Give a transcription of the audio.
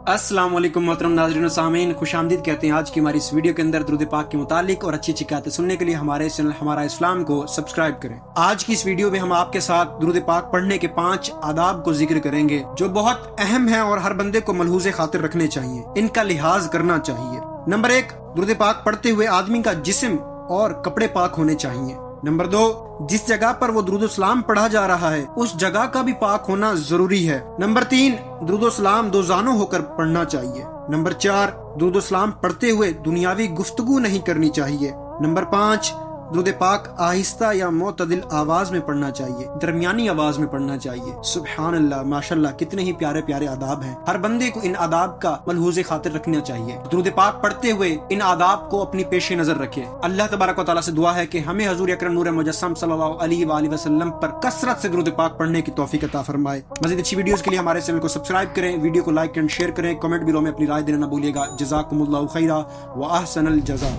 अस्सलाम वालेकुम मोहतरम नाज़रीन और सामीन, खुश आमदीद कहते हैं। आज की हमारी इस वीडियो के अंदर दुरूद पाक के मुतालिक और अच्छी अच्छी बातें सुनने के लिए हमारे चैनल हमारा इस्लाम को सब्सक्राइब करें। आज की इस वीडियो में हम आपके साथ दुरूद पाक पढ़ने के 5 आदाब को जिक्र करेंगे जो बहुत अहम है और हर बंदे को मलहूज़े खातिर रखने चाहिए, इनका लिहाज करना चाहिए। नंबर 1, दुरूद पाक पढ़ते हुए आदमी का जिस्म और कपड़े पाक होने चाहिए। नंबर 2, जिस जगह पर वो दुरूद सलाम पढ़ा जा रहा है उस जगह का भी पाक होना जरूरी है। नंबर 3, दुरूद सलाम दो जानों होकर पढ़ना चाहिए। नंबर 4, दुरूद सलाम पढ़ते हुए दुनियावी गुफ्तगू नहीं करनी चाहिए। नंबर 5, दुरूद पाक आहिस्ता या मोतदिल आवाज में पढ़ना चाहिए, दरमियानी आवाज में पढ़ना चाहिए। सुभान अल्लाह, माशाल्लाह, कितने ही प्यारे प्यारे आदाब हैं। हर बंदे को इन आदाब का मलहूज़े खातिर रखना चाहिए। दुरूद पाक पढ़ते हुए इन आदाब को अपनी पेश नजर रखे। अल्लाह तबारक व तआला से दुआ है कि हमें हजूर अकरम नूर मुजस्सम सल्लल्लाहु अलैहि वसल्लम पर कसरत से दुरूद पाक पढ़ने की तौफीक अता फरमाए। मज़ीद अच्छी वीडियोस के लिए हमारे चैनल को सब्सक्राइब करें, वीडियो को लाइक एंड शेयर करें, कमेंट बिलो में अपनी राय देना न भूलिएगा। जज़ाकुमुल्लाहु खैरा व अहसनल जज़ा।